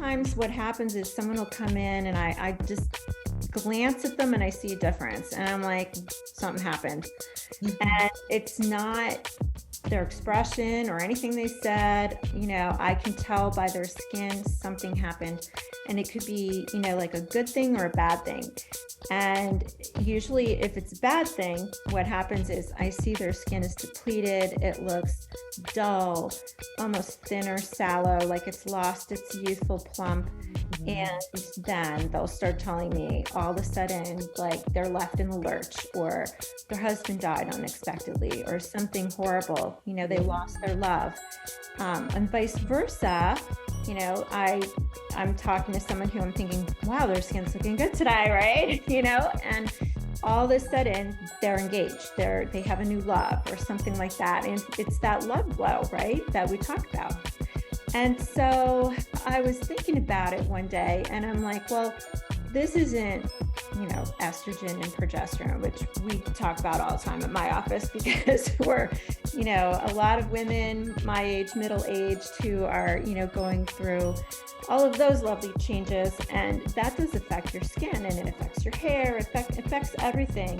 sometimes what happens is someone will come in and I just glance at them and I see a difference. And I'm like, something happened. And it's not their expression or anything they said. I can tell by their skin something happened. And it could be, like a good thing or a bad thing. And usually if it's a bad thing, what happens is I see their skin is depleted. It looks dull, almost thinner, sallow, like it's lost its youthful plump. And then they'll start telling me all of a sudden, like they're left in the lurch, or their husband died unexpectedly, or something horrible, they lost their love. And vice versa. I'm talking to someone who I'm thinking, wow, their skin's looking good today, right? And all of a sudden they're engaged, they have a new love or something like that. And it's that love glow, right, that we talked about. And so I was thinking about it one day and I'm like, well, this isn't, estrogen and progesterone, which we talk about all the time at my office because we're, a lot of women my age, middle-aged, who are, going through all of those lovely changes. And that does affect your skin and it affects your hair, affects everything.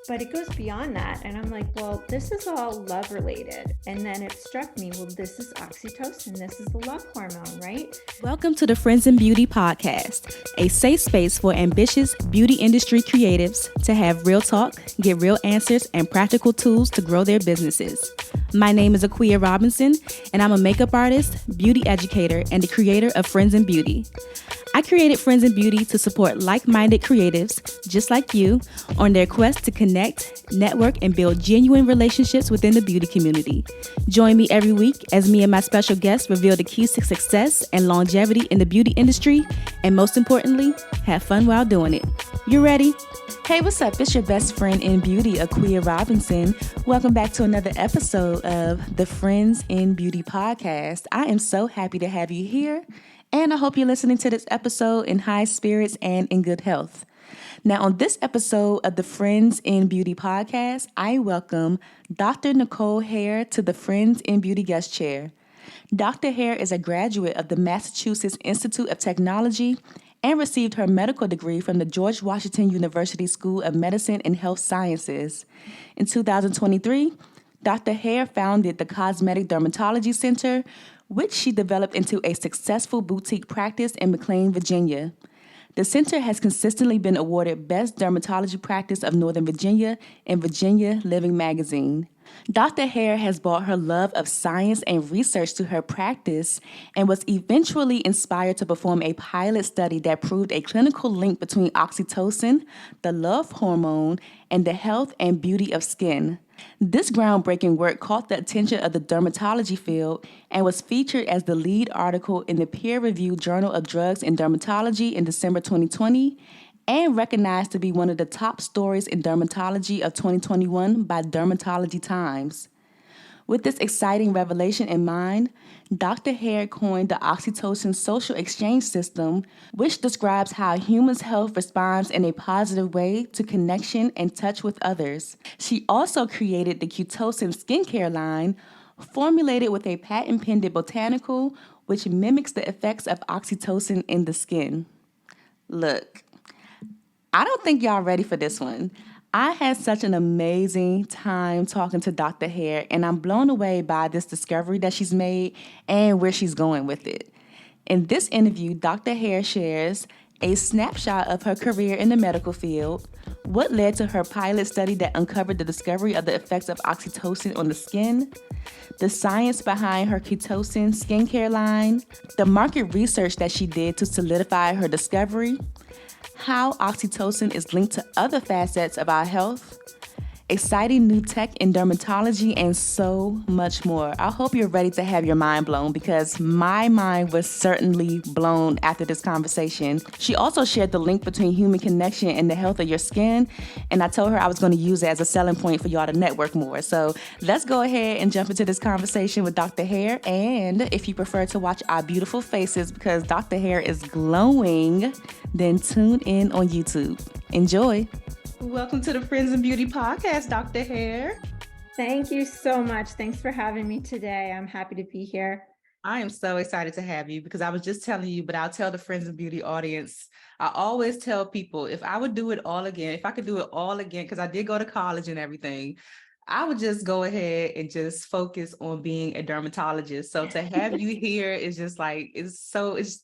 But it goes beyond that. And I'm like, well, this is all love related. And then it struck me, well, this is oxytocin. This is the love hormone, right? Welcome to the Friends in Beauty podcast, a safe space for ambitious beauty industry creatives to have real talk, get real answers, and practical tools to grow their businesses. My name is Aquia Robinson, and I'm a makeup artist, beauty educator, and the creator of Friends in Beauty. I created Friends in Beauty to support like-minded creatives just like you on their quest to connect, network, and build genuine relationships within the beauty community. Join me every week as me and my special guests reveal the keys to success and longevity in the beauty industry, and most importantly, have fun while doing it. You ready? Hey, what's up? It's your best friend in beauty, Aquia Robinson. Welcome back to another episode of the Friends in Beauty podcast. I am so happy to have you here, and I hope you're listening to this episode in high spirits and in good health. Now, on this episode of the Friends in Beauty podcast, I welcome Dr. Nicole Hayre to the Friends in Beauty guest chair. Dr. Hayre is a graduate of the Massachusetts Institute of Technology and received her medical degree from the George Washington University School of Medicine and Health Sciences. In 2023, Dr. Hayre founded the Cosmetic Dermatology Center, which she developed into a successful boutique practice in McLean, Virginia. The center has consistently been awarded Best Dermatology Practice of Northern Virginia in Virginia Living Magazine. Dr. Hayre has brought her love of science and research to her practice and was eventually inspired to perform a pilot study that proved a clinical link between oxytocin, the love hormone, and the health and beauty of skin. This groundbreaking work caught the attention of the dermatology field and was featured as the lead article in the peer-reviewed Journal of Drugs in Dermatology in December 2020 and recognized to be one of the top stories in dermatology of 2021 by Dermatology Times. With this exciting revelation in mind, Dr. Hayre coined the Oxytocin social exchange system, which describes how humans' health responds in a positive way to connection and touch with others. She also created the Cutocin skincare line, formulated with a patent-pending botanical, which mimics the effects of oxytocin in the skin. Look, I don't think y'all ready for this one. I had such an amazing time talking to Dr. Hayre, and I'm blown away by this discovery that she's made and where she's going with it. In this interview, Dr. Hayre shares a snapshot of her career in the medical field, what led to her pilot study that uncovered the discovery of the effects of oxytocin on the skin, the science behind her Cutocin skincare line, the market research that she did to solidify her discovery, how oxytocin is linked to other facets of our health, exciting new tech in dermatology, and so much more. I hope you're ready to have your mind blown because my mind was certainly blown after this conversation. She also shared the link between human connection and the health of your skin, and I told her I was going to use it as a selling point for y'all to network more. So let's go ahead and jump into this conversation with Dr. Hayre, and if you prefer to watch our beautiful faces because Dr. Hayre is glowing, then tune in on YouTube. Enjoy. Welcome to the Friends in Beauty podcast, Dr. Hayre. Thank you so much. Thanks for having me today. I'm happy to be here. I am so excited to have you because I was just telling you, but I'll tell the Friends of Beauty audience. I always tell people if I would do it all again, if I could do it all again, because I did go to college and everything, I would just go ahead and just focus on being a dermatologist. So to have you here is just like, it's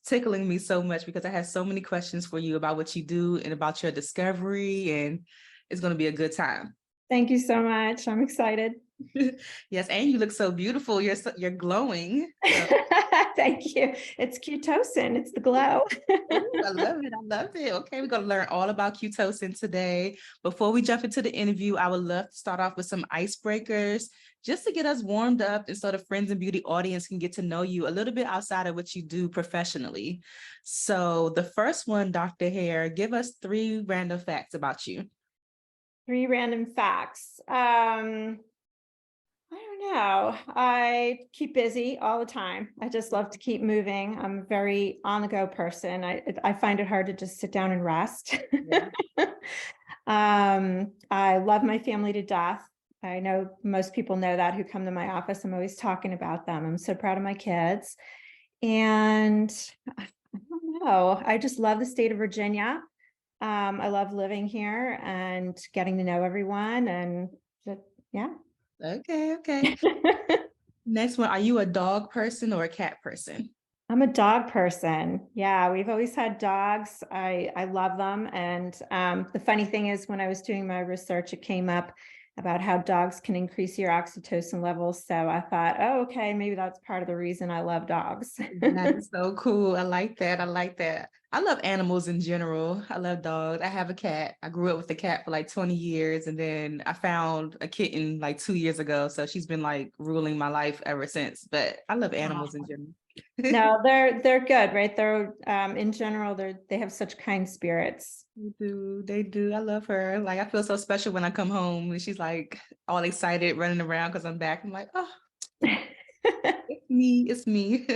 tickling me so much because I have so many questions for you about what you do and about your discovery, and it's going to be a good time. Thank you so much. I'm excited. Yes, and you look so beautiful. You're glowing. So. Thank you. It's Cutocin. It's the glow. Ooh, I love it. I love it. Okay, we're going to learn all about Cutocin today. Before we jump into the interview, I would love to start off with some icebreakers just to get us warmed up and so the Friends and Beauty audience can get to know you a little bit outside of what you do professionally. So the first one, Dr. Hayre, give us 3 random facts about you. 3 random facts. I don't know. I keep busy all the time. I just love to keep moving. I'm a very on-the-go person. I find it hard to just sit down and rest. Yeah. I love my family to death. I know most people know that who come to my office. I'm always talking about them. I'm so proud of my kids. And I don't know. I just love the state of Virginia. I love living here and getting to know everyone. And yeah. Okay. Next one, are you a dog person or a cat person? I'm a dog person. Yeah, we've always had dogs. I love them. And the funny thing is, when I was doing my research, it came up about how dogs can increase your oxytocin levels. So I thought, oh, okay, maybe that's part of the reason I love dogs. That is so cool. I like that. I love animals in general. I love dogs. I have a cat. I grew up with a cat for like 20 years, and then I found a kitten like 2 years ago. So she's been like ruling my life ever since. But I love animals in general. No, they're good, right? They're in general, they have such kind spirits. They do. I love her. Like, I feel so special when I come home and she's like all excited running around because I'm back. I'm like, oh, it's me.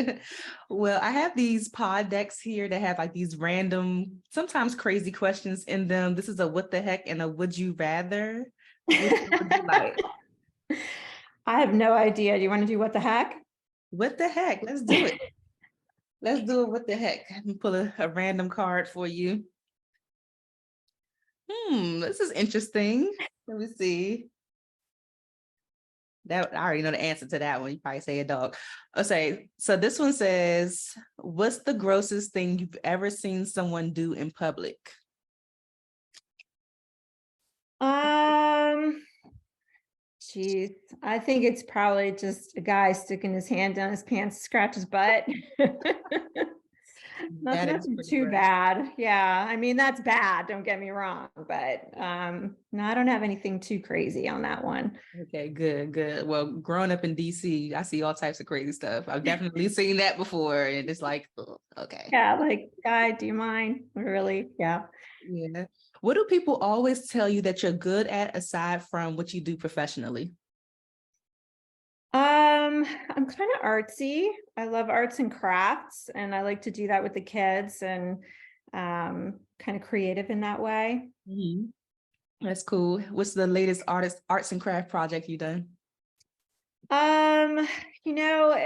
Well, I have these pod decks here that have like these random, sometimes crazy questions in them. This is a what the heck and a would you rather. Which one would you like? I have no idea. Do you want to do what the heck? What the heck? Let's do it. Let's do it. What the heck? Let me pull a random card for you. This is interesting. Let me see. That I already know the answer to that one. You probably say a dog. Okay, so this one says, what's the grossest thing you've ever seen someone do in public? Geez, I think it's probably just a guy sticking his hand down his pants to scratch his butt. Nothing too bad. Yeah, I mean, that's bad, don't get me wrong, but no, I don't have anything too crazy on that one. Okay, good. Well, growing up in DC, I see all types of crazy stuff. I've definitely seen that before, and it's like, oh, okay. Yeah, like, guy, do you mind? Really? Yeah. Yeah. What do people always tell you that you're good at aside from what you do professionally? I'm kind of artsy. I love arts and crafts, and I like to do that with the kids and kind of creative in that way. Mm-hmm. That's cool. What's the latest arts and craft project you done?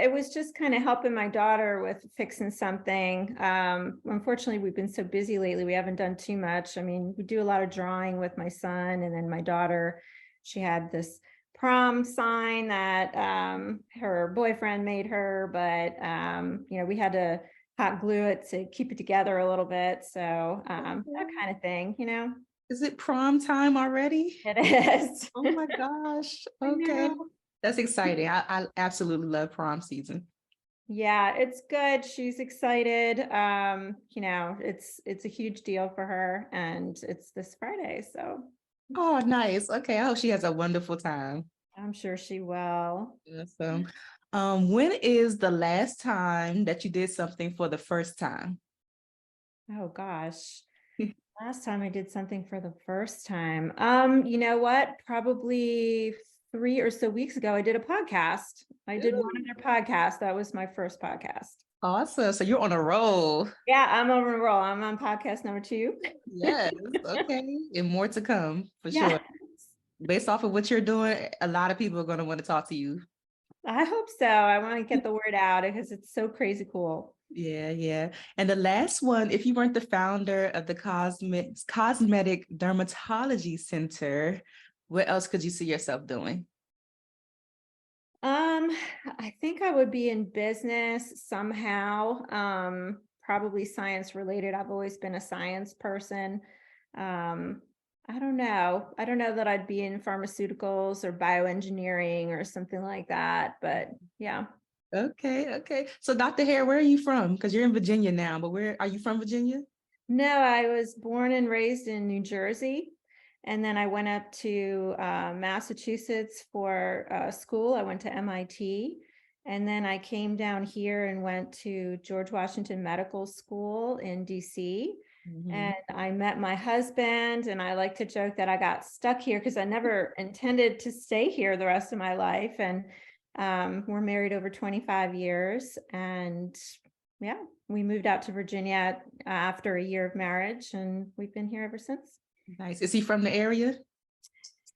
It was just kind of helping my daughter with fixing something. Unfortunately, we've been so busy lately, we haven't done too much. I mean, we do a lot of drawing with my son, and then my daughter, she had this prom sign that her boyfriend made her, but we had to hot glue it to keep it together a little bit. So that kind of thing. Is it prom time already? It is. Oh my gosh. Okay. That's exciting. I absolutely love prom season. Yeah, it's good. She's excited. It's a huge deal for her, and it's this Friday, so Oh, nice. Okay. I hope she has a wonderful time. I'm sure she will. Awesome. When is the last time that you did something for the first time? Oh gosh. Last time I did something for the first time. You know what? Probably 3 or so weeks ago, I did a podcast. I did one other podcast. That was my first podcast. Awesome. So you're on a roll. Yeah, I'm on a roll. I'm on podcast number 2. Yes. Okay. And more to come for Yeah. sure. Based off of what you're doing, a lot of people are going to want to talk to you. I hope so. I want to get the word out because it's so crazy cool. Yeah, yeah. And the last one, if you weren't the founder of the Cosmetic Dermatology Center, what else could you see yourself doing? Um, I think I would be in business somehow. Probably science related. I've always been a science person. Um, I don't know. I don't know that I'd be in pharmaceuticals or bioengineering or something like that, but yeah. Okay, okay. So Dr. Hare, where are you from? Because you're in Virginia now, but where are you from, Virginia? No, I was born and raised in New Jersey. And then I went up to Massachusetts for school. I went to MIT. And then I came down here and went to George Washington Medical School in DC. Mhm. And I met my husband. And I like to joke that I got stuck here because I never intended to stay here the rest of my life. And we're married over 25 years. And yeah, we moved out to Virginia after a year of marriage, and we've been here ever since. Nice. Is he from the area?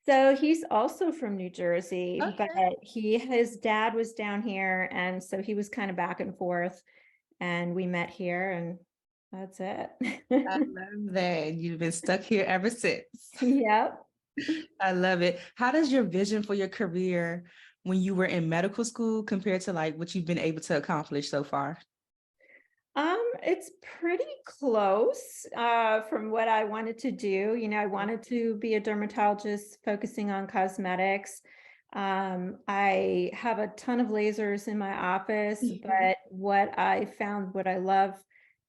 So he's also from New Jersey, but Okay. his dad was down here, and so he was kind of back and forth, and we met here, and that's I it. love that. You've been stuck here ever since. Yep. I love it. How does your vision for your career when you were in medical school compare to like what you've been able to accomplish so far? It's pretty close from what I wanted to do. You know, I wanted to be a dermatologist focusing on cosmetics. I have a ton of lasers in my office, but what I found, what I love,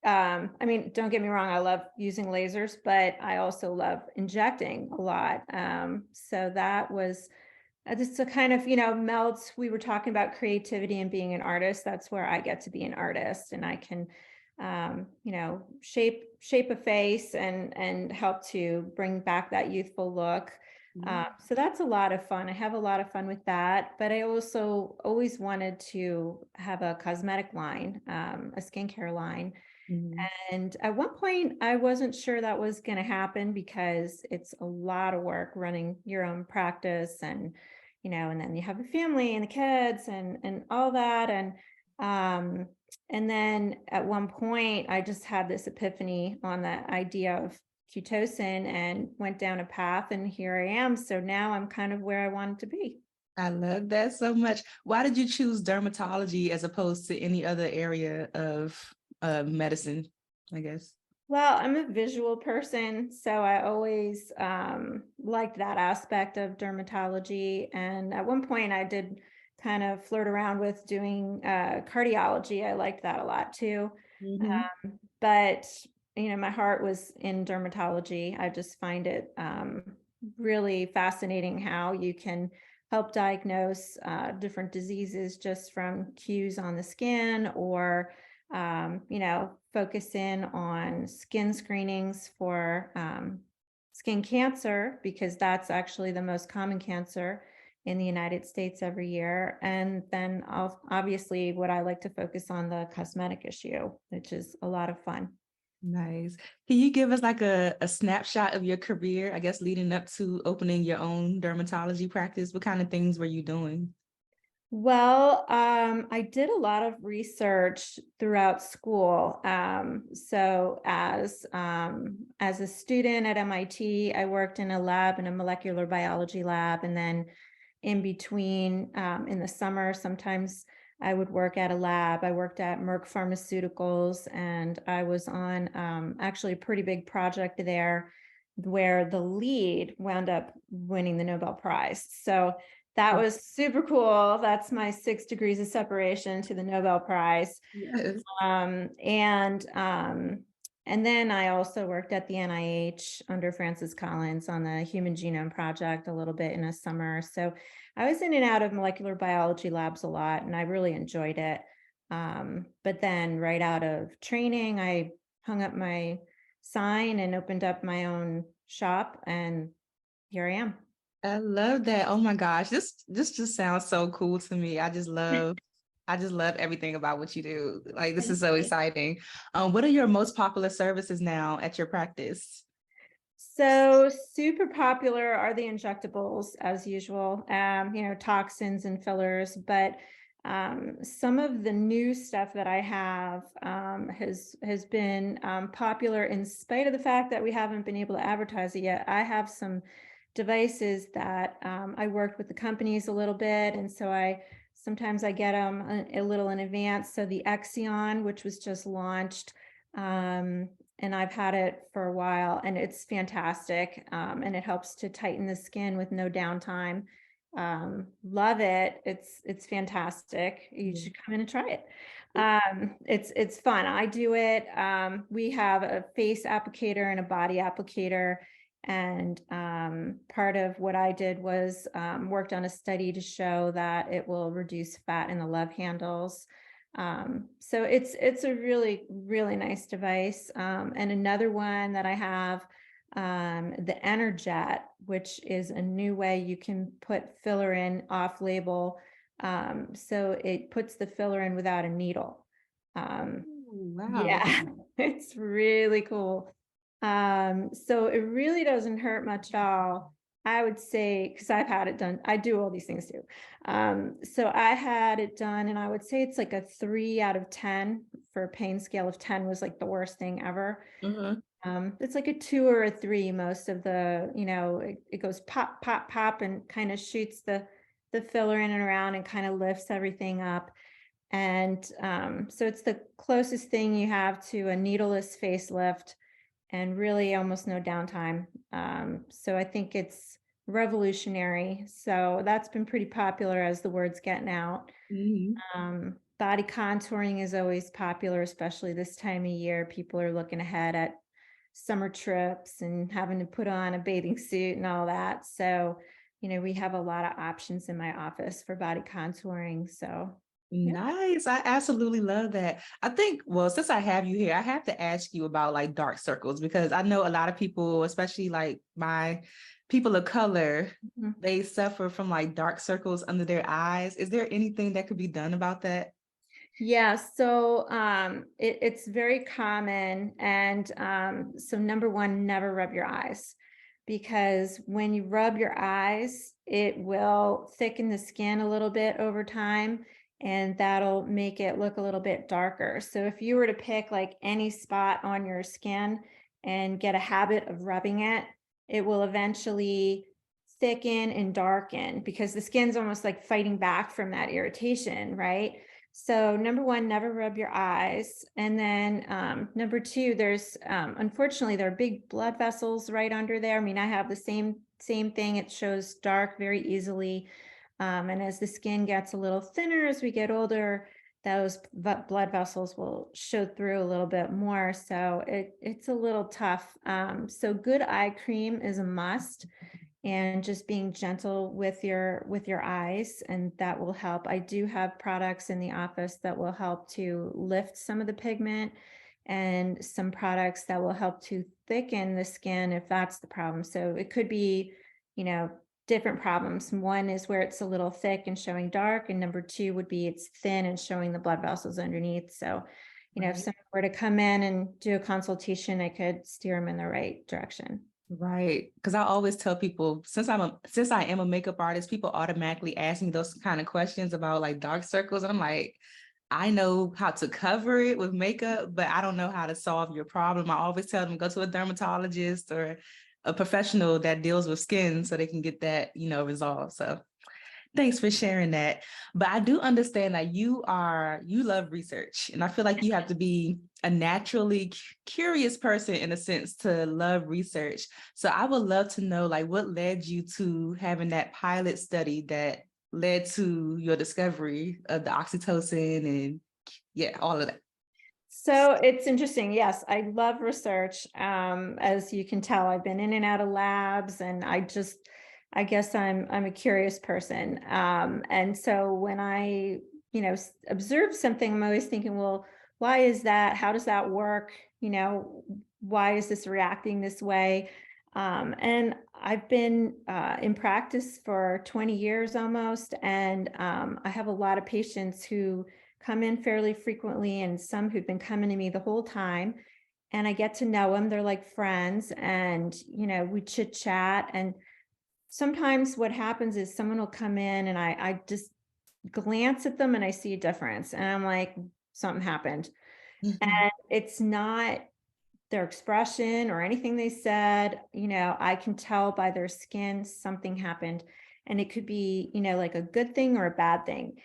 I mean, don't get me wrong, I love using lasers, but I also love injecting a lot. So that was just to kind of, melt. We were talking about creativity and being an artist. That's where I get to be an artist, and I can, shape a face and help to bring back that youthful look. So that's a lot of fun. I have a lot of fun with that. But I also always wanted to have a cosmetic line, a skincare line. Mhm. And at one point, I wasn't sure that was going to happen because it's a lot of work running your own practice, and then you have the family and the kids and all that. And then at one point, I just had this epiphany on the idea of Cutocin and went down a path, and here I am. So now I'm kind of where I wanted to be. I love that so much. Why did you choose dermatology as opposed to any other area of medicine, I guess? Well, I'm a visual person, so I always liked that aspect of dermatology. And at one point, I did kind of flirt around with doing cardiology. I liked that a lot too. Mhm. But my heart was in dermatology. I just find it really fascinating how you can help diagnose different diseases just from cues on the skin, or focus in on skin screenings for skin cancer, because that's actually the most common cancer in the United States every year. And then obviously what I like to focus on, the cosmetic issue, which is a lot of fun. Nice. Can you give us like a snapshot of your career, I guess, leading up to opening your own dermatology practice? What kind of things were you doing? Well, I did a lot of research throughout school. So as a student at MIT, I worked in a lab, in a molecular biology lab, and then in between, in the summer, sometimes I would work at a lab. I worked at Merck Pharmaceuticals, and I was on actually a pretty big project there where the lead wound up winning the Nobel Prize. So that was super cool. That's my 6 degrees of separation to the Nobel Prize. Yes. Um, and um, and then I also worked at the NIH under Francis Collins on the Human Genome Project a little bit in a summer. So I was in and out of molecular biology labs a lot, and I really enjoyed it. But then right out of training, I hung up my sign and opened up my own shop, and here I am. I love that. Oh my gosh, this just sounds so cool to me. I just love everything about what you do. Like this is so exciting. What are your most popular services now at your practice? So super popular are the injectables as usual, toxins and fillers, but some of the new stuff that I have has been popular in spite of the fact that we haven't been able to advertise it yet. I have some devices that I worked with the companies a little bit, and so sometimes I get them a little in advance. So the Exion, which was just launched, and I've had it for a while, and it's fantastic. And it helps to tighten the skin with no downtime. Love it. It's fantastic. You should come in and try it. It's fun. I do it. We have a face applicator and a body applicator. And part of what I did was worked on a study to show that it will reduce fat in the love handles. So it's a really, really nice device. And another one that I have, the Energet, which is a new way you can put filler in off label. So it puts the filler in without a needle. Wow. Yeah, it's really cool. So it really doesn't hurt much at all. I would say, because I've had it done, I do all these things too. So I had it done, and I would say it's like a 3 out of 10 for a pain scale of 10 was like the worst thing ever. It's like a 2 or a 3, most of the, it goes pop, pop, pop, and kind of shoots the filler in and around and kind of lifts everything up. And so it's the closest thing you have to a needleless facelift, and really almost no downtime. So I think it's revolutionary. So that's been pretty popular as the word's getting out. Body contouring is always popular, especially this time of year. People are looking ahead at summer trips and having to put on a bathing suit and all that. So, we have a lot of options in my office for body contouring. So yeah. Nice. I absolutely love that. I think, well, since I have you here, I have to ask you about like dark circles, because I know a lot of people, especially like my people of color, they suffer from like dark circles under their eyes. Is there anything that could be done about that? Yeah, so it's very common. And so number one, never rub your eyes, because when you rub your eyes, it will thicken the skin a little bit over time, and that'll make it look a little bit darker. So if you were to pick like any spot on your skin and get a habit of rubbing it, it will eventually thicken and darken, because the skin's almost like fighting back from that irritation, right? So number one, never rub your eyes. And then number two, there's unfortunately there are big blood vessels right under there. I mean, I have the same thing. It shows dark very easily. And as the skin gets a little thinner as we get older, those blood vessels will show through a little bit more. So it's a little tough. So good eye cream is a must, and just being gentle with your eyes, and that will help. I do have products in the office that will help to lift some of the pigment, and some products that will help to thicken the skin if that's the problem. So it could be, different problems. One is where it's a little thick and showing dark, and number two would be it's thin and showing the blood vessels underneath. So, if someone were to come in and do a consultation, I could steer them in the right direction. Right. Because I always tell people, since I am a makeup artist, people automatically ask me those kind of questions about like dark circles. And I'm like, I know how to cover it with makeup, but I don't know how to solve your problem. I always tell them go to a dermatologist or a professional that deals with skin so they can get that, resolved. So thanks for sharing that. But I do understand that you love research, and I feel like you have to be a naturally curious person in a sense to love research. So I would love to know, like, what led you to having that pilot study that led to your discovery of the oxytocin and all of that. So it's interesting. Yes, I love research. As you can tell, I've been in and out of labs, and I guess I'm a curious person. And so when I, observe something, I'm always thinking, well, why is that? How does that work? Why is this reacting this way? And I've been in practice for 20 years almost, and I have a lot of patients who come in fairly frequently, and some who've been coming to me the whole time. and I get to know them. They're like friends, and, we chit chat. And sometimes what happens is someone will come in and I just glance at them and I see a difference. And I'm like, something happened. Mhm. And it's not their expression or anything they said. I can tell by their skin something happened. And it could be, like a good thing or a bad thing.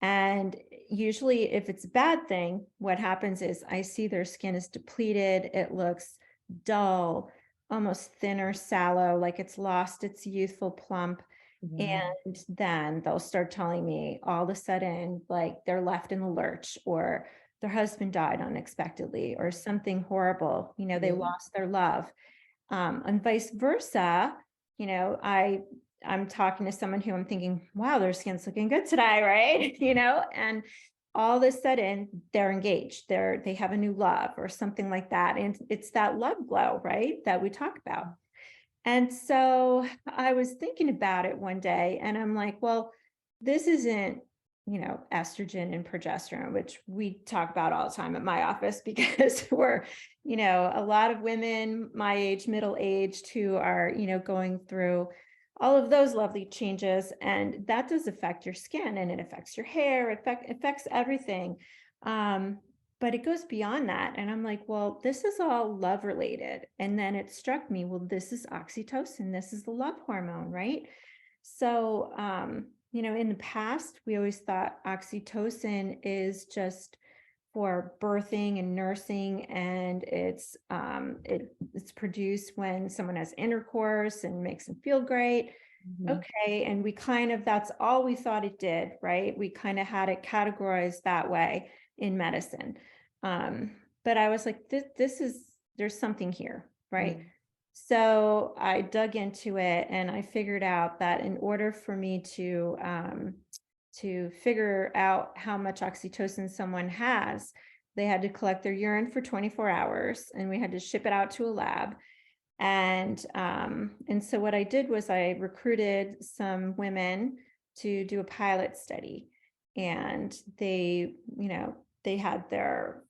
And usually, if it's a bad thing, what happens is I see their skin is depleted. It looks dull, almost thin or sallow, like it's lost its youthful plump. Wow. And then they'll start telling me all of a sudden, like they're left in the lurch, or their husband died unexpectedly, or something horrible. They Yeah. lost their love. And vice versa. I'm talking to someone who I'm thinking, wow, their skin's looking good today, right? And all of a sudden they're engaged. They have a new love or something like that. And it's that love glow, right, that we talk about. And so I was thinking about it one day, and I'm like, well, this isn't, estrogen and progesterone, which we talk about all the time at my office, because we're, a lot of women my age, middle aged, who are, going through all of those lovely changes. And that does affect your skin, and it affects your hair, affects everything. But it goes beyond that. And I'm like, well, this is all love related. And then it struck me, well, this is oxytocin. This is the love hormone, right? So, in the past, we always thought oxytocin is just for birthing and nursing, and it's produced when someone has intercourse and makes them feel great. Mhm. Okay, and that's all we thought it did, right? We kind of had it categorized that way in medicine. Um, but I was like, there's something here, right? Yeah. So I dug into it, and I figured out that in order for me to figure out how much oxytocin someone has, they had to collect their urine for 24 hours, and we had to ship it out to a lab. And so what I did was I recruited some women to do a pilot study, and they had their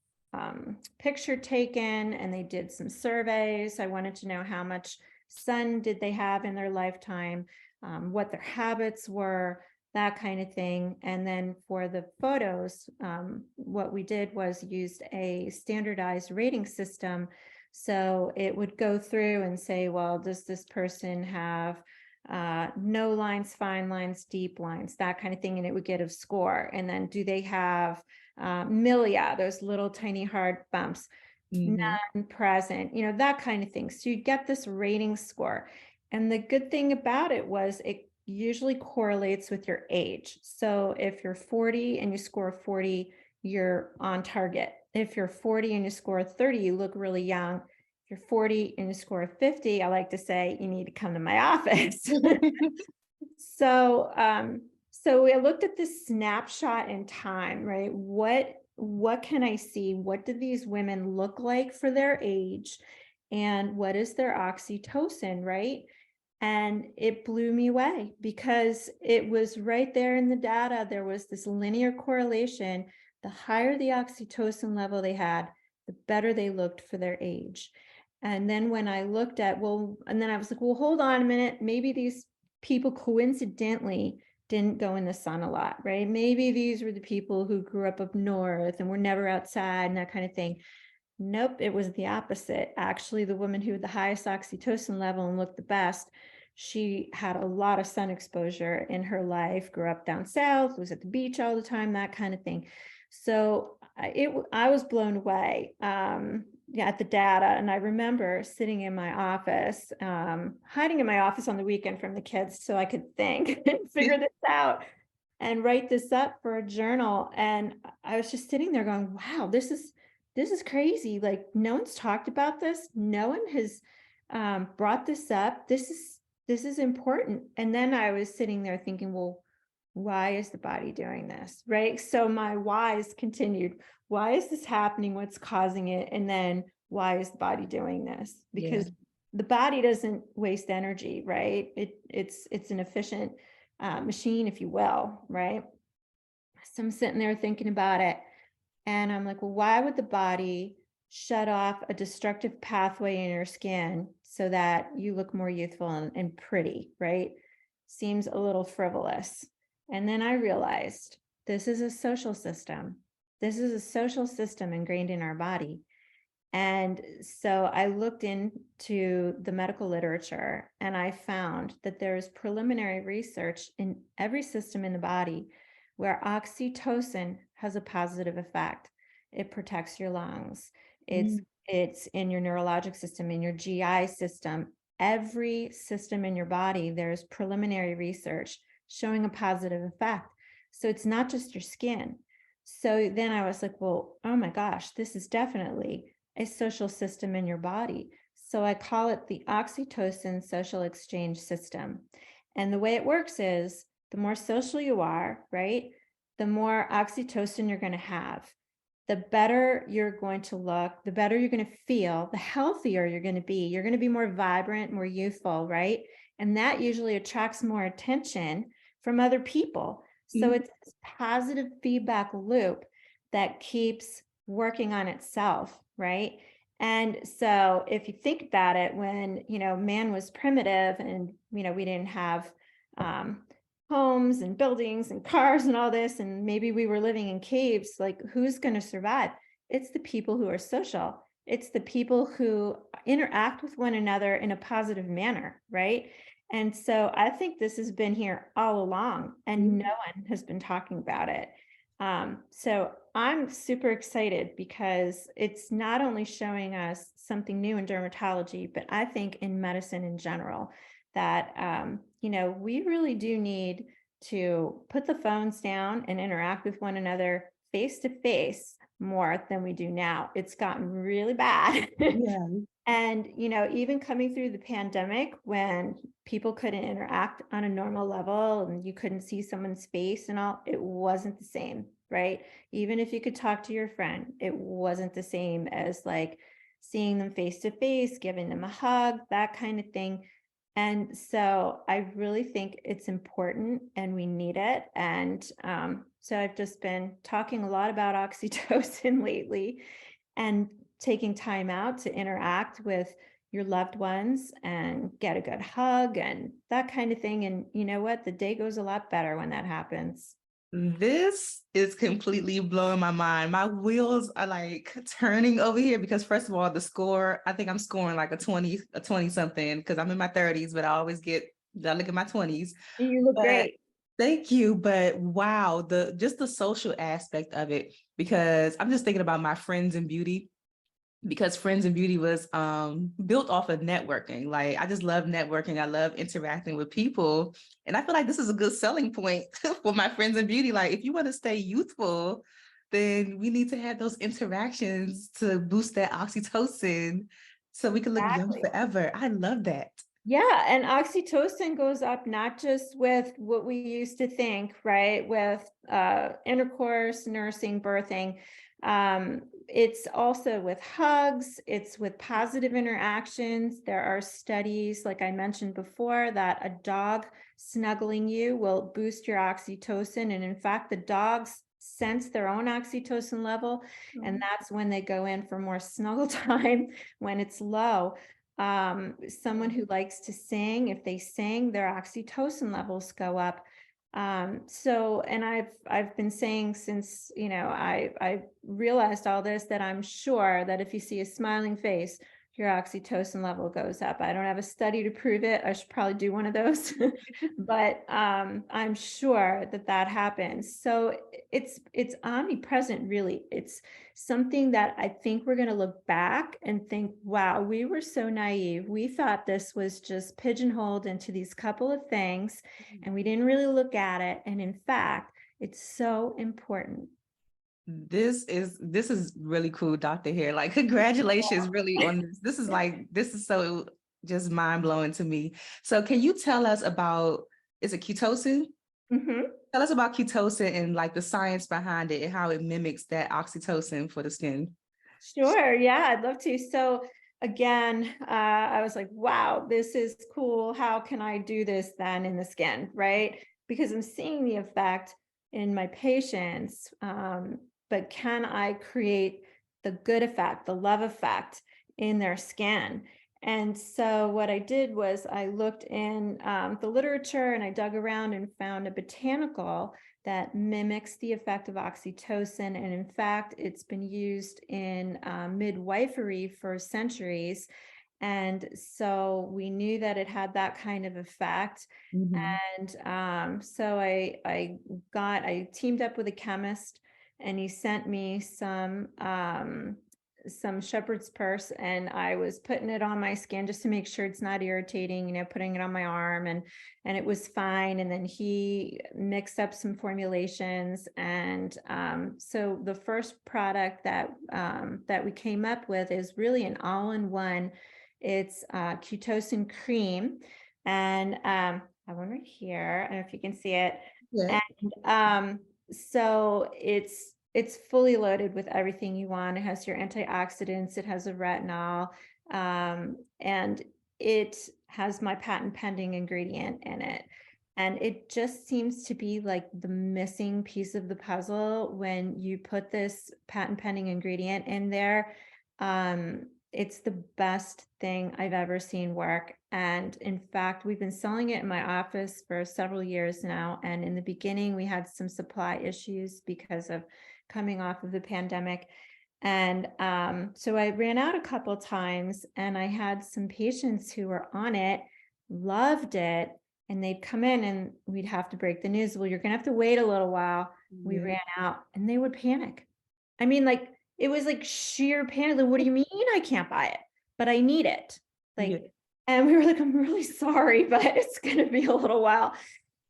picture taken, and they did some surveys. I wanted to know how much sun did they have in their lifetime, what their habits were, that kind of thing. And then for the photos, what we did was used a standardized rating system. So it would go through and say, well, does this person have no lines, fine lines, deep lines, that kind of thing, and it would get a score. And then do they have milia, those little tiny hard bumps, Mhm. non-present, that kind of thing. So you get this rating score. And the good thing about it was it usually correlates with your age. So if you're 40 and you score 40, you're on target. If you're 40 and you score 30, you look really young. If you're 40 and you score 50, I like to say you need to come to my office. So we looked at this snapshot in time, right? What can I see? What do these women look like for their age? And what is their oxytocin, right? And it blew me away, because it was right there in the data. There was this linear correlation. The higher the oxytocin level they had, the better they looked for their age. And then when I looked at, and then I was like, well, hold on a minute. Maybe these people coincidentally didn't go in the sun a lot, right? Maybe these were the people who grew up north and were never outside and that kind of thing. Nope, it was the opposite. Actually, the woman who had the highest oxytocin level and looked the best, she had a lot of sun exposure in her life, grew up down south, was at the beach all the time, that kind of thing. So I was blown away at the data. And I remember sitting in my office, hiding in my office on the weekend from the kids so I could think and figure this out and write this up for a journal. And I was just sitting there going, wow, this is crazy. Like, no one's talked about this. No one has brought this up. This is important. And then I was sitting there thinking, well, why is the body doing this? Right. So my whys continued. Why is this happening? What's causing it? And then why is the body doing this? Yeah. Because the body doesn't waste energy, right? It's an efficient machine, if you will, right? So I'm sitting there thinking about it, and I'm like, well, why would the body shut off a destructive pathway in your skin so that you look more youthful and pretty, right? Seems a little frivolous. And then I realized this is a social system. This is a social system ingrained in our body. And so I looked into the medical literature and I found that there's preliminary research in every system in the body where oxytocin has a positive effect. It protects your lungs. It's Mm. it's in your neurologic system, in your GI system, every system in your body, there's preliminary research showing a positive effect. So it's not just your skin. So then I was like, well, oh my gosh, this is definitely a social system in your body. So I call it the oxytocin social exchange system. And the way it works is the more social you are, right? The more oxytocin you're going to have. The better you're going to look, the better you're going to feel, the healthier you're going to be. You're going to be more vibrant, more youthful, right? And that usually attracts more attention from other people. So Mm. it's this positive feedback loop that keeps working on itself, right? And so if you think about it, when, man was primitive and, we didn't have um, homes and buildings and cars and all this, and maybe we were living in caves, like who's going to survive? It's the people who are social. It's the people who interact with one another in a positive manner, right? And so I think this has been here all along and no one has been talking about it. So I'm super excited because it's not only showing us something new in dermatology, but I think in medicine in general that, we really do need to put the phones down and interact with one another face to face more than we do now. It's gotten really bad. Yeah. And, even coming through the pandemic when people couldn't interact on a normal level and you couldn't see someone's face and all, it wasn't the same, right? Even if you could talk to your friend, it wasn't the same as like seeing them face to face, giving them a hug, that kind of thing. And so I really think it's important and we need it. And so I've just been talking a lot about oxytocin lately and taking time out to interact with your loved ones and get a good hug and that kind of thing. And you know what? The day goes a lot better when that happens. This is completely blowing my mind. My wheels are like turning over here because first of all, the score, I think I'm scoring like a 20 something because I'm in my 30s, but I look at my 20s. You look But great. thank you. But wow, just the social aspect of it, because I'm just thinking about my friends in beauty, because Friends in Beauty was built off of networking. Like I just love networking. I love interacting with people. And I feel like this is a good selling point for my Friends in Beauty. Like if you want to stay youthful, then we need to have those interactions to boost that oxytocin so we can look young Exactly. forever. I love that. Yeah, and oxytocin goes up not just with what we used to think, right? With intercourse, nursing, birthing. It's also with hugs, it's with positive interactions. There are studies, like I mentioned before, that a dog snuggling you will boost your oxytocin. And in fact, the dogs sense their own oxytocin level, and that's when they go in for more snuggle time when it's low. Someone who likes to sing, if they sing, their oxytocin levels go up. So, and I've been saying since, I realized all this, that I'm sure that if you see a smiling face, your oxytocin level goes up. I don't have a study to prove it. I should probably do one of those, but I'm sure that that happens. So it's omnipresent, really. It's something that I think we're going to look back and think, wow, we were so naive. We thought this was just pigeonholed into these couple of things and we didn't really look at it. And in fact, it's so important. This is really cool, Dr. Hayre. Like, congratulations really on this. This is so just mind-blowing to me. So can you tell us about, is it Cutocin? Mhm. Tell us about Cutocin and like the science behind it and how it mimics that oxytocin for the skin. Sure. Yeah, I'd love to. So again, I was like, wow, this is cool. How can I do this then in the skin? Right. Because I'm seeing the effect in my patients. But can I create the good effect, the love effect in their skin. And so what I did was I looked in the literature and I dug around and found a botanical that mimics the effect of oxytocin. And in fact, it's been used in midwifery for centuries. And so we knew that it had that kind of effect. Mhm. And so I teamed up with a chemist, and he sent me some shepherd's purse, and I was putting it on my skin just to make sure it's not irritating, putting it on my arm, and it was fine. And then he mixed up some formulations. And so the first product that we came up with is really an all-in-one. It's Cutocin cream. And I have one right here. I don't know if you can see it. Yeah. And so it's fully loaded with everything you want. It has your antioxidants, it has a retinol, and it has my patent pending ingredient in it. And it just seems to be like the missing piece of the puzzle when you put this patent pending ingredient in there. It's the best thing I've ever seen work. And in fact, we've been selling it in my office for several years now. And in the beginning, we had some supply issues because of coming off of the pandemic. And so I ran out a couple times, and I had some patients who were on it, loved it, and they'd come in and we'd have to break the news. Well, you're going to have to wait a little while. We Yeah. ran out, and they would panic. I mean, like, it was like sheer panic. Like, what do you mean I can't buy it? But I need it. Yeah. Like, and we were like, I'm really sorry, but it's going to be a little while.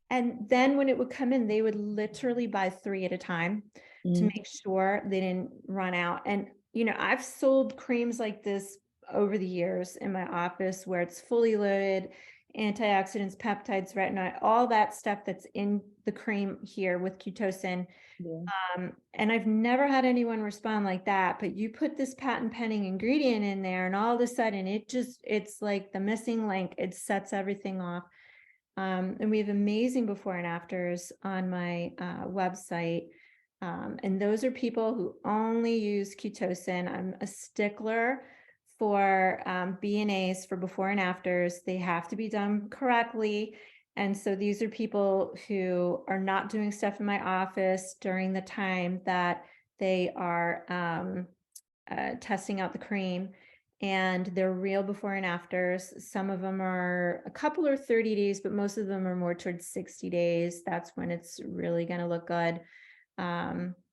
And then when it would come in, they would literally buy 3 at a time to Mhm. make sure they didn't run out. And, I've sold creams like this over the years in my office where it's fully loaded, antioxidants, peptides, retinol, all that stuff that's in the cream here with Cutocin. Yeah. And I've never had anyone respond like that, but you put this patent pending ingredient in there, and all of a sudden it's like the missing link. It sets everything off. And we have amazing before and afters on my website. And those are people who only use Cutocin. I'm a stickler for B&As for before and afters. They have to be done correctly. And so these are people who are not doing stuff in my office during the time that they are testing out the cream. And they're real before and afters. Some of them are a couple or 30 days, but most of them are more towards 60 days. That's when it's really going to look good.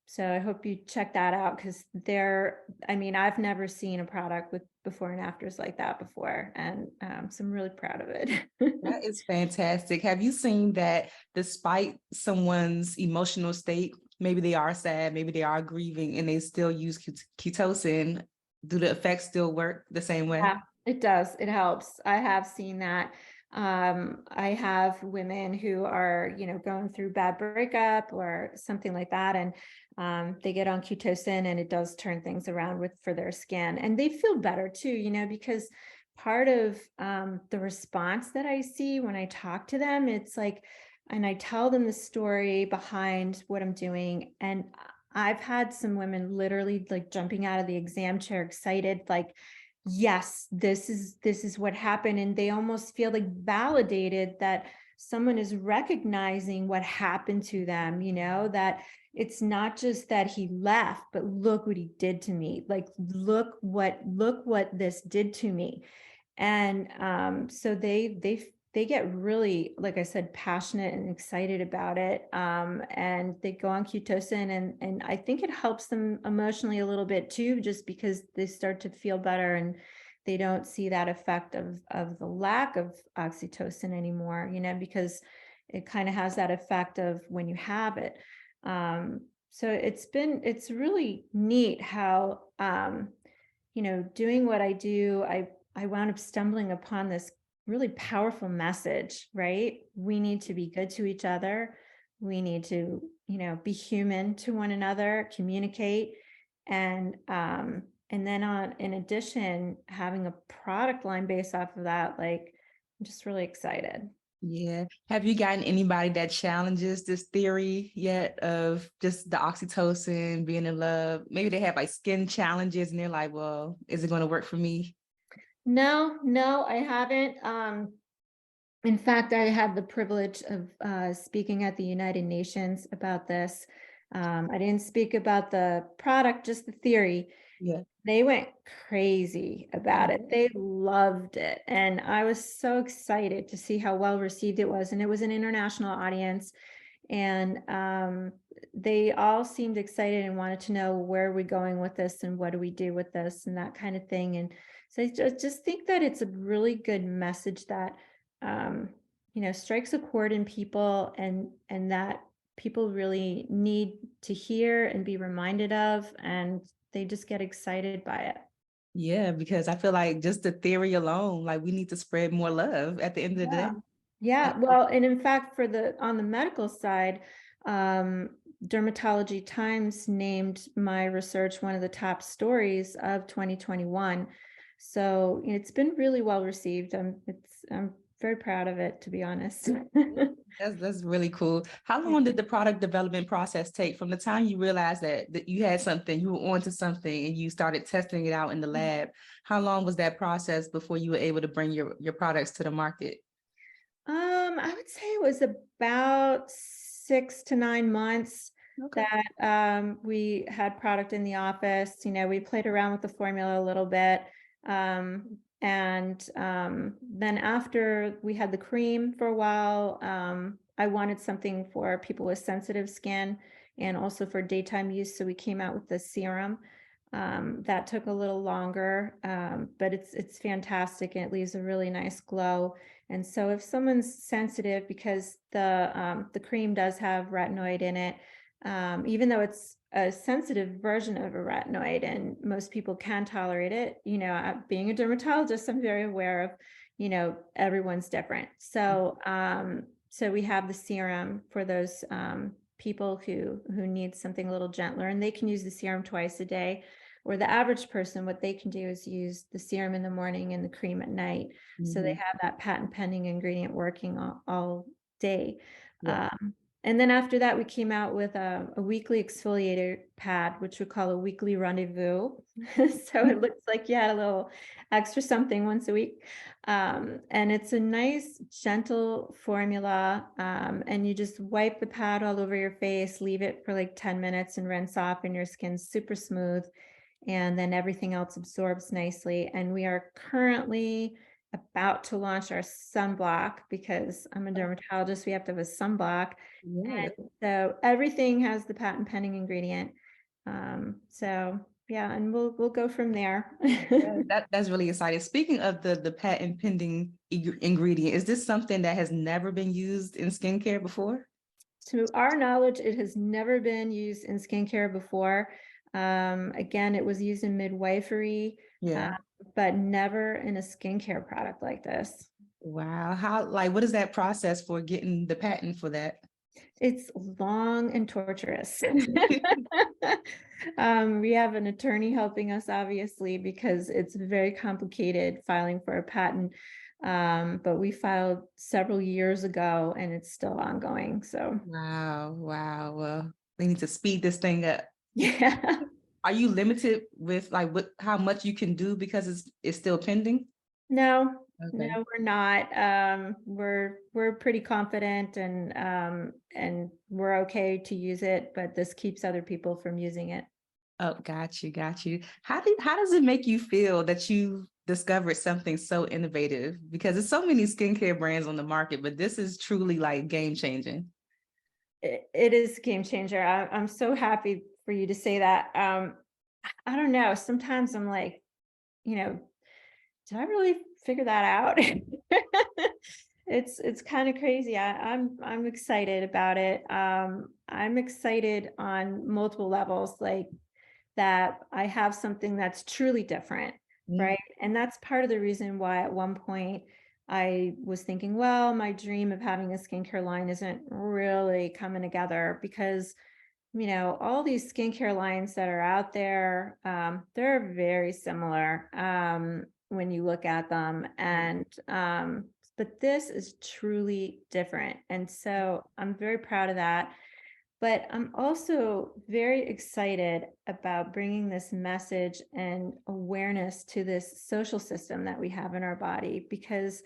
So I hope you check that out, because I've never seen a product with before and afters like that before. And so I'm really proud of it. That is fantastic. Have you seen that despite someone's emotional state, maybe they are sad, maybe they are grieving, and they still use Cutocin, do the effects still work the same way? Yeah, it does. It helps. I have seen that. I have women who are, going through bad breakup or something like that, and they get on Cutocin, and it does turn things around for their skin, and they feel better too, because part of the response that I see when I talk to them, it's like, and I tell them the story behind what I'm doing, and I've had some women literally like jumping out of the exam chair, excited, like, yes, this is what happened. And they almost feel like validated that someone is recognizing what happened to them, that it's not just that he left, but look what he did to me. Like, look what this did to me. And so they get really, like I said, passionate and excited about it. And they go on Cutocin, and I think it helps them emotionally a little bit too, just because they start to feel better, and they don't see that effect of the lack of oxytocin anymore, because it kind of has that effect of when you have it. So it's really neat how, doing what I do, I wound up stumbling upon this really powerful message, right? We need to be good to each other. We need to, be human to one another, communicate. And then in addition, having a product line based off of that, like, I'm just really excited. Yeah. Have you gotten anybody that challenges this theory yet of just the oxytocin, being in love? Maybe they have like skin challenges and they're like, well, is it going to work for me? No, I haven't. In fact, I had the privilege of speaking at the United Nations about this. I didn't speak about the product, just the theory. Yeah. They went crazy about it. They loved it. And I was so excited to see how well received it was. And it was an international audience. And they all seemed excited and wanted to know where are we going with this and what do we do with this and that kind of thing. And so I just think that it's a really good message that um, strikes a chord in people and that people really need to hear and be reminded of, and they just get excited by it. Yeah, because I feel like just the theory alone, like we need to spread more love at the end of the Yeah. day. Yeah, well, and in fact, on the medical side, Dermatology Times named my research one of the top stories of 2021. So it's been really well received. I'm very proud of it, to be honest. That's really cool. How long did the product development process take from the time you realized that you had something, you were onto something and you started testing it out in the lab? How long was that process before you were able to bring your products to the market? I would say it was about 6 to 9 months Okay. that we had product in the office. We played around with the formula a little bit. And then after we had the cream for a while, I wanted something for people with sensitive skin and also for daytime use. So we came out with the serum. That took a little longer, but it's fantastic and it leaves a really nice glow. And so if someone's sensitive, because the cream does have retinoid in it, even though it's a sensitive version of a retinoid and most people can tolerate it, being a dermatologist, I'm very aware of, everyone's different. So so we have the serum for those people who need something a little gentler, and they can use the serum twice a day. Or the average person, what they can do is use the serum in the morning and the cream at night. So they have that patent pending ingredient working all day. Yeah. And then after that, we came out with a weekly exfoliator pad, which we call a weekly rendezvous. So it looks like you had a little extra something once a week. And it's a nice, gentle formula. And you just wipe the pad all over your face, leave it for like 10 minutes and rinse off, and your skin's super smooth. And then everything else absorbs nicely. And we are currently about to launch our sunblock because I'm a dermatologist. We have to have a sunblock. Yeah. And so everything has the patent pending ingredient. So yeah, and we'll go from there. Yeah, that's really exciting. Speaking of the patent pending ingredient, is this something that has never been used in skincare before? To our knowledge, it has never been used in skincare before. Again, it was used in midwifery, uh, Yeah. but never in a skincare product like this. Wow. How, like, what is that process for getting the patent for that? It's long and torturous. We have an attorney helping us, obviously, because it's very complicated filing for a patent. But we filed several years ago and it's still ongoing. So, Wow. Wow. Well, they need to speed this thing up. yeah. Are you limited with like how much you can do because it's still pending? No, Okay. we're not. We're pretty confident and we're okay to use it, but this keeps other people from using it. Oh, got you, got you. How does it make you feel that you discovered something so innovative? Because there's so many skincare brands on the market, but this is truly like game changing. It is a game changer. I'm so happy for you to say that. I don't know. Sometimes I'm like, you know, did I really figure that out? It's kind of crazy. I'm excited about it. I'm excited on multiple levels, like that I have something that's truly different, Mm. right? And that's part of the reason why at one point I was thinking, well, my dream of having a skincare line isn't really coming together because all these skincare lines that are out there, they're very similar when you look at them. And but this is truly different. And so I'm very proud of that. But I'm also very excited about bringing this message and awareness to this social system that we have in our body, because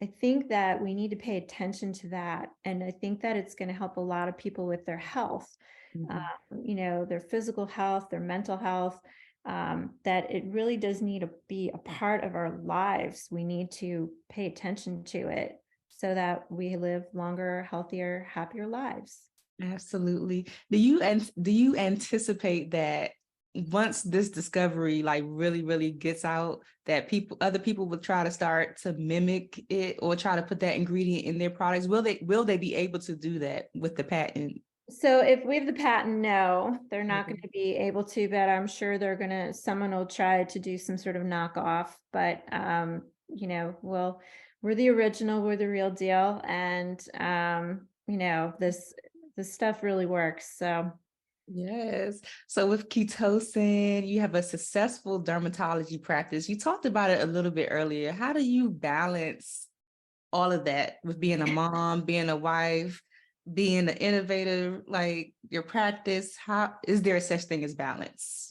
I think that we need to pay attention to that. And I think that it's going to help a lot of people with their health, Mhm. their physical health, their mental health, that it really does need to be a part of our lives. We need to pay attention to it so that we live longer, healthier, happier lives. Absolutely. Do you anticipate that once this discovery like really gets out, that other people will try to start to mimic it or try to put that ingredient in their products? Will they be able to do that with the patent? So if we have the patent, no, they're not going Okay. to be able to, but I'm sure someone will try to do some sort of knockoff. But well, we're the original, we're the real deal, and this stuff really works. So Yes. So with Cutocin, you have a successful dermatology practice. You talked about it a little bit earlier. How do you balance all of that with being a mom, being a wife, being an innovator, like your practice? How is there a such thing as balance?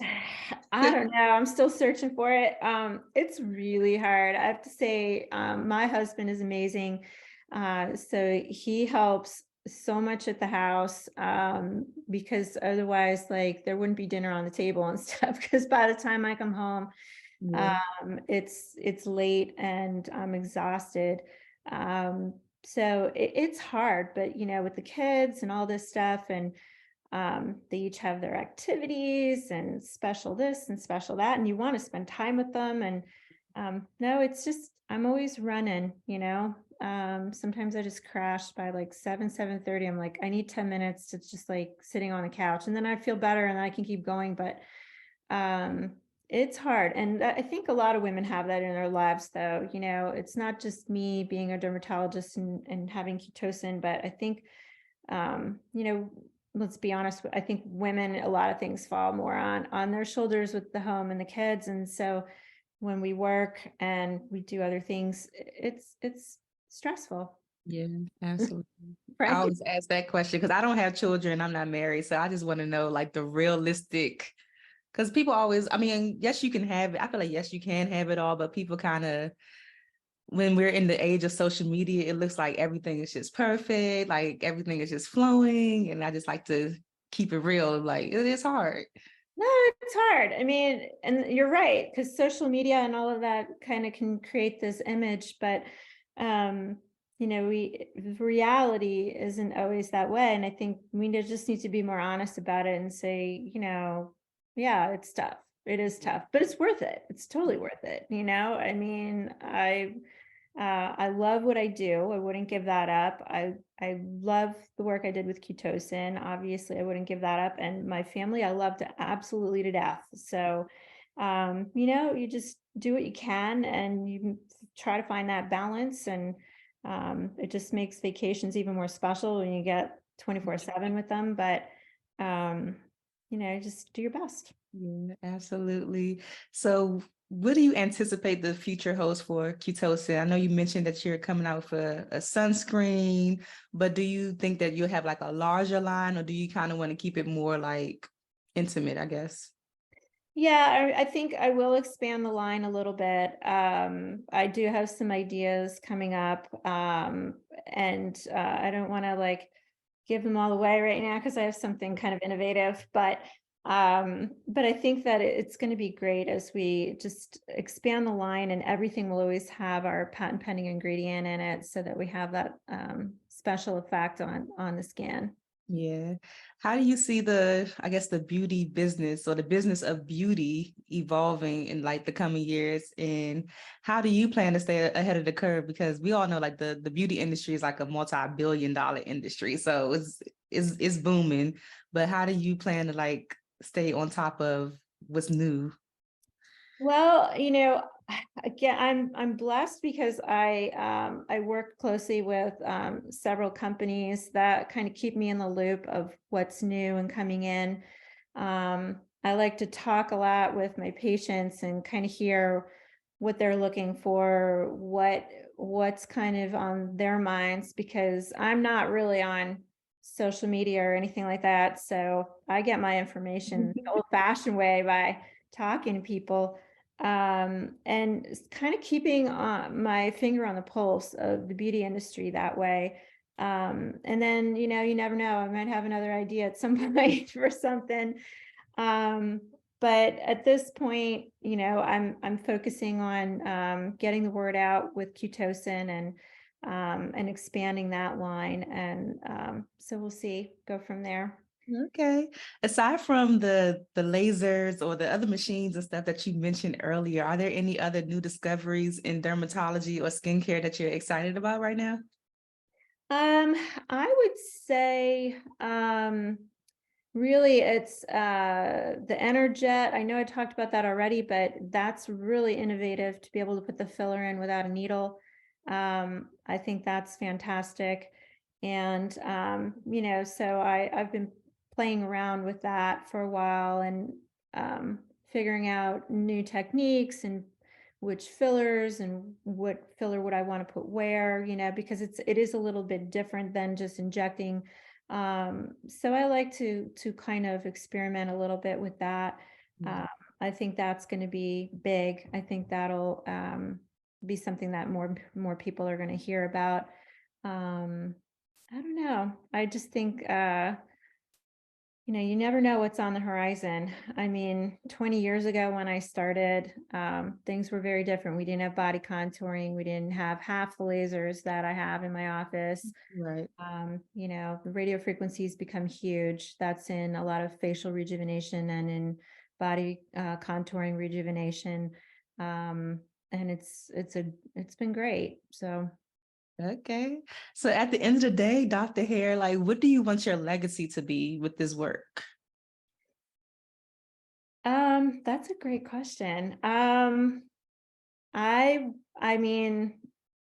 I don't know. I'm still searching for it. It's really hard. I have to say, my husband is amazing. So he helps so much at the house, because otherwise, like, there wouldn't be dinner on the table and stuff. Because by the time I come home, Yeah. it's late and I'm exhausted. So it's hard, but with the kids and all this stuff, and they each have their activities and special this and special that, and you want to spend time with them. And no, it's just, I'm always running. Sometimes I just crash by like 7:30. I'm like, I need 10 minutes to just like sitting on the couch, and then I feel better and I can keep going. But um, it's hard. And I think a lot of women have that in their lives, though. It's not just me being a dermatologist and having Cutocin, but I think, um, you know, let's be honest, I think women, a lot of things fall more on their shoulders with the home and the kids. And so when we work and we do other things, it's stressful, Yeah, absolutely. I right? always ask that question because I don't have children, I'm not married. So I just want to know like the realistic, because people always, I mean, yes, you can have it. I feel like, yes, you can have it all, but people kind of, when we're in the age of social media, it looks like everything is just perfect, like everything is just flowing. And I just like to keep it real. Like it is hard. No, it's hard. I mean, and you're right, because social media and all of that kind of can create this image, but um, reality isn't always that way. And I think just need to be more honest about it and say, yeah, it's tough. It is tough, but it's worth it. It's totally worth it. I mean, I love what I do. I wouldn't give that up. I love the work I did with Cutocin. Obviously, I wouldn't give that up. And my family, I love to absolutely to death. So, you just do what you can and you try to find that balance. And it just makes vacations even more special when you get 24/7 with them. But, just do your best. Yeah, absolutely. So, what do you anticipate the future holds for Cutocin? I know you mentioned that you're coming out with a sunscreen, but do you think that you'll have like a larger line, or do you kind of want to keep it more like intimate, I guess? Yeah, I think I will expand the line a little bit. I do have some ideas coming up, and I don't want to like give them all away right now because I have something kind of innovative. But I think that it's going to be great as we just expand the line, and everything will always have our patent pending ingredient in it, so that we have that special effect on the skin. Yeah. How do you see I guess, the beauty business or the business of beauty evolving in like the coming years? And how do you plan to stay ahead of the curve? Because we all know like the beauty industry is like a multi-billion-dollar industry. So it's booming. But how do you plan to like stay on top of what's new? Well, again, I'm blessed because I work closely with several companies that kind of keep me in the loop of what's new and coming in. I like to talk a lot with my patients and kind of hear what they're looking for, what's kind of on their minds, because I'm not really on social media or anything like that. So I get my information the old-fashioned way by talking to people, and kind of keeping my finger on the pulse of the beauty industry that way. And then, you never know, I might have another idea at some point for something. Um, but at this point, I'm focusing on getting the word out with Cutocin, and expanding that line. And so we'll see, go from there. Okay. Aside from the lasers or the other machines and stuff that you mentioned earlier, are there any other new discoveries in dermatology or skincare that you're excited about right now? I would say really it's the Energet. I know I talked about that already, but that's really innovative to be able to put the filler in without a needle. I think that's fantastic. And so I've been playing around with that for a while, and figuring out new techniques and which fillers and what filler would I want to put where, because it is a little bit different than just injecting. So I like to kind of experiment a little bit with that. Mm. I think that's going to be big. I think that'll be something that more people are going to hear about. I don't know. I just think you never know what's on the horizon. I mean, 20 years ago when I started, things were very different. We didn't have body contouring. We didn't have half the lasers that I have in my office. Right. The radio frequencies become huge. That's in a lot of facial rejuvenation and in body contouring rejuvenation. And it's been great. So Okay. So at the end of the day, Dr. Hayre, like, what do you want your legacy to be with this work? that's a great question. I I mean,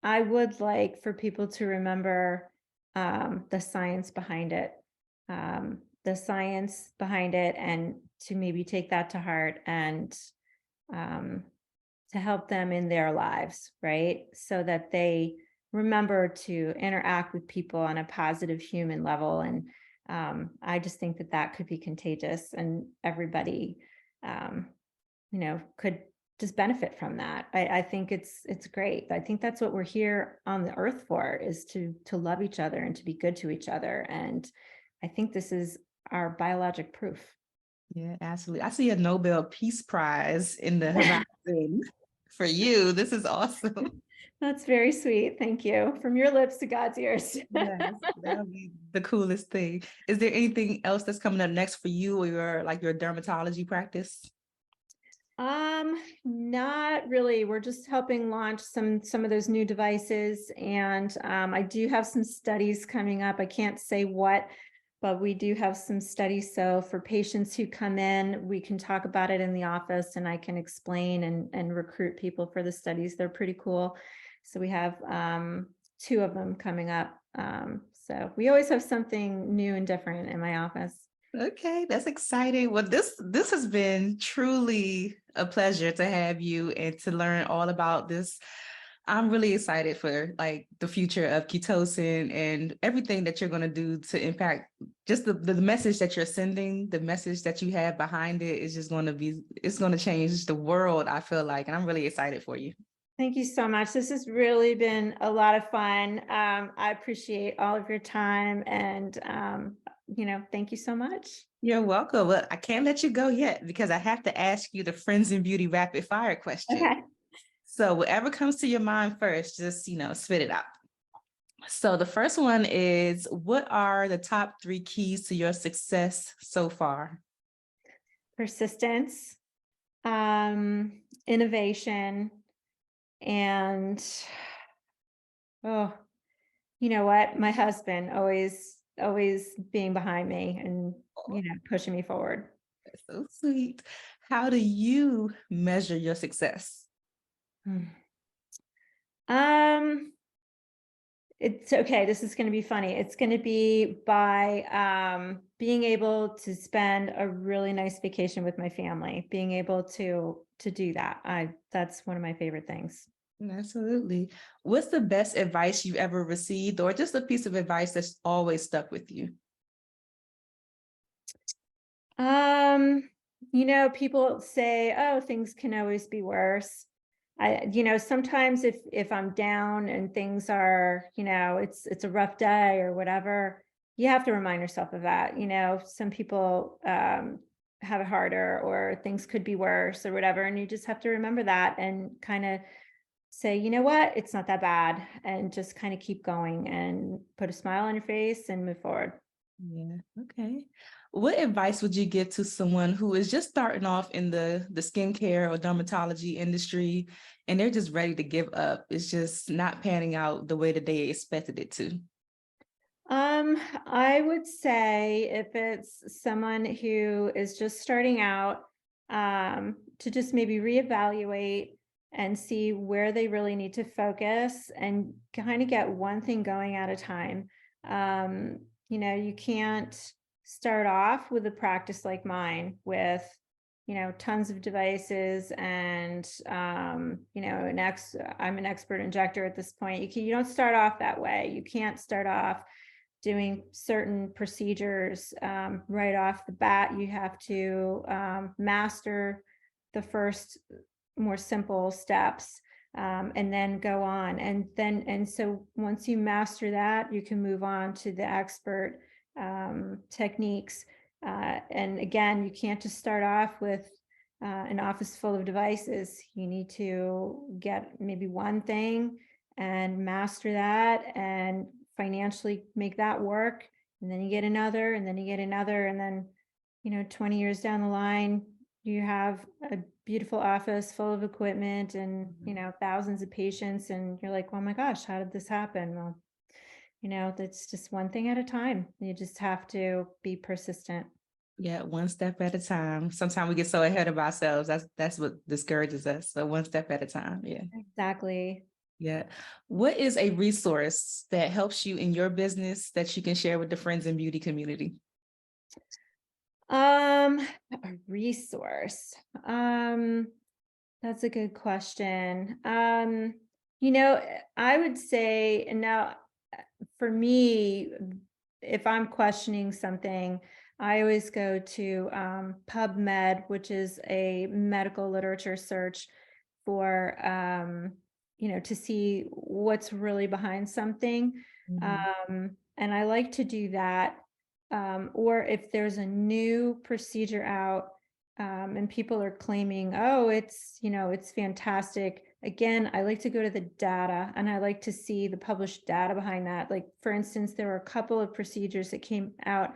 I would like for people to remember the science behind it. The science behind it, and to maybe take that to heart, and um, to help them in their lives, right? So that they remember to interact with people on a positive human level. And I just think that that could be contagious, and everybody, um, could just benefit from that. I think it's great. I think that's what we're here on the earth for, is to love each other and to be good to each other. And I think this is our biologic proof. Yeah, absolutely. I see a Nobel Peace Prize in the horizon for you. This is awesome. That's very sweet. Thank you. From your lips to God's ears. Yes, that would be the coolest thing. Is there anything else that's coming up next for you or your dermatology practice? Not really. We're just helping launch some of those new devices, and I do have some studies coming up. I can't say what, but we do have some studies. So for patients who come in, we can talk about it in the office, and I can explain and recruit people for the studies. They're pretty cool. So we have two of them coming up. So we always have something new and different in my office. Okay, that's exciting. Well, this has been truly a pleasure to have you and to learn all about this. I'm really excited for like the future of Cutocin and everything that you're going to do to impact just the message that you're sending, the message that you have behind it is just going to be, it's going to change the world, I feel like, and I'm really excited for you. Thank you so much. This has really been a lot of fun. I appreciate all of your time, and thank you so much. You're welcome. Well, I can't let you go yet because I have to ask you the Friends in Beauty rapid fire question. Okay. So whatever comes to your mind first, just, spit it out. So the first one is, what are the top 3 keys to your success so far? Persistence, innovation, and oh, you know what? My husband always being behind me, and pushing me forward. That's so sweet. How do you measure your success? Hmm. Um, it's okay. This is going to be funny. It's going to be by being able to spend a really nice vacation with my family, being able to to do that. That's one of my favorite things. Absolutely. What's the best advice you've ever received, or just a piece of advice that's always stuck with you? Um, people say, "Oh, things can always be worse." Sometimes if I'm down and things are, it's a rough day or whatever, you have to remind yourself of that. Some people have it harder, or things could be worse or whatever, and you just have to remember that and kind of say, you know what, it's not that bad, and just kind of keep going and put a smile on your face and move forward. Yeah. Okay. What advice would you give to someone who is just starting off in the skincare or dermatology industry, and they're just ready to give up? It's just not panning out the way that they expected it to. I would say if it's someone who is just starting out, to just maybe reevaluate and see where they really need to focus and kind of get one thing going at a time. You can't start off with a practice like mine with, tons of devices and, I'm an expert injector at this point. You don't start off that way. You can't start off doing certain procedures right off the bat. You have to master the first more simple steps, and then go on. And so once you master that, you can move on to the expert techniques. And again, you can't just start off with an office full of devices. You need to get maybe one thing and master that and financially make that work. And then you get another, and then you get another. And then, 20 years down the line, you have a beautiful office full of equipment and, thousands of patients. And you're like, oh my gosh, how did this happen? Well, that's just one thing at a time. You just have to be persistent. Yeah, one step at a time. Sometimes we get so ahead of ourselves. That's what discourages us. So one step at a time. Yeah. Exactly. Yeah. What is a resource that helps you in your business that you can share with the friends and beauty community? A resource. That's a good question. I would say, and now for me, if I'm questioning something, I always go to PubMed, which is a medical literature search for, to see what's really behind something. Mhm. And I like to do that. Or if there's a new procedure out, and people are claiming, oh, it's fantastic. Again, I like to go to the data and I like to see the published data behind that. Like, for instance, there were a couple of procedures that came out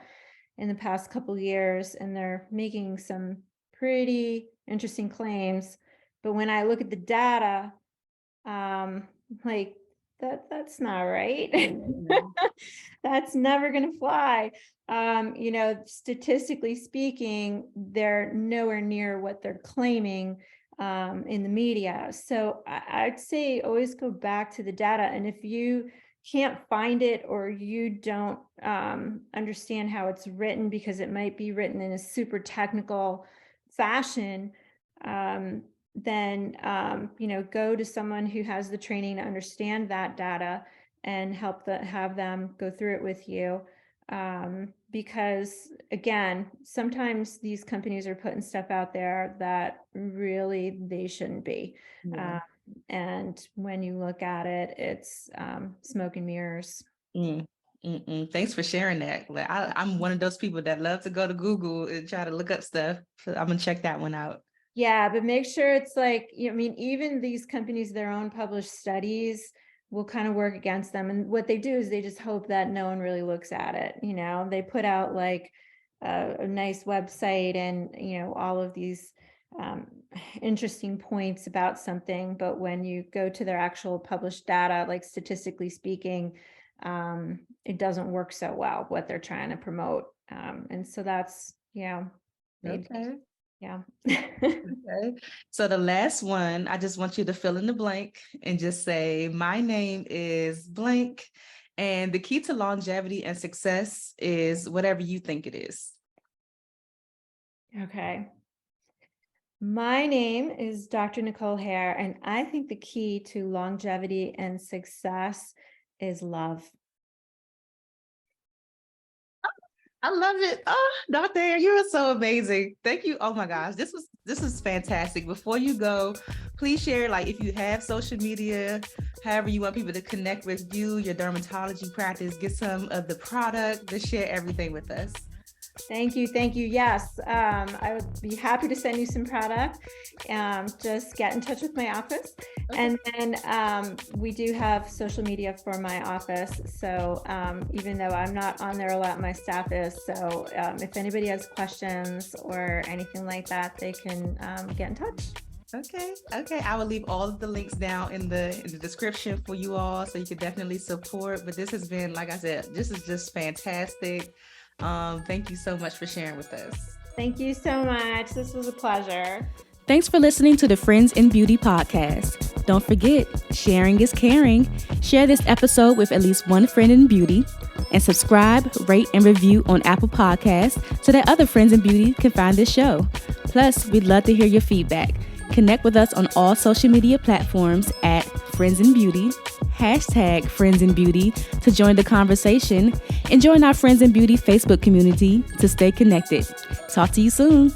in the past couple of years, and they're making some pretty interesting claims. But when I look at the data, like that's not right. Mhm. That's never going to fly. Statistically speaking, they're nowhere near what they're claiming in the media. So I'd say always go back to the data. And if you can't find it, or you don't understand how it's written because it might be written in a super technical fashion, then go to someone who has the training to understand that data and have them go through it with you. Because again, sometimes these companies are putting stuff out there that really they shouldn't be. Yeah. And when you look at it, it's smoke and mirrors. Mm, Thanks for sharing that. Like, I'm one of those people that love to go to Google and try to look up stuff. So I'm gonna check that one out. Yeah, but make sure it's like, even these companies, their own published studies will kind of work against them. And what they do is they just hope that no one really looks at it. They put out like a nice website and, all of these um, interesting points about something. But when you go to their actual published data, like statistically speaking, it doesn't work so well what they're trying to promote. And so that's, they, Okay. yeah. Okay. So the last one, I just want you to fill in the blank and just say, my name is blank, and the key to longevity and success is whatever you think it is. Okay. My name is Dr. Nicole Hayre, and I think the key to longevity and success is love. I love it. Oh, Dr. Hayre, you are so amazing. Thank you. Oh my gosh, this was fantastic. Before you go, please share, like, if you have social media, however you want people to connect with you, your dermatology practice, get some of the product, just share everything with us. Thank you. Thank you. Yes, I would be happy to send you some product. Just get in touch with my office. Okay. And then we do have social media for my office. So even though I'm not on there a lot, my staff is. So if anybody has questions or anything like that, they can get in touch. Okay. I will leave all of the links down in the description for you all, so you can definitely support. But this has been, like I said, this is just fantastic. Thank you so much for sharing with us. Thank you so much. This was a pleasure. Thanks for listening to the Friends in Beauty podcast. Don't forget, sharing is caring. Share this episode with at least one friend in beauty, and subscribe, rate, and review on Apple Podcasts so that other friends in beauty can find this show. Plus, we'd love to hear your feedback. Connect with us on all social media platforms at Friends in Beauty, #Friends in Beauty to join the conversation, and join our Friends in Beauty Facebook community to stay connected. Talk to you soon.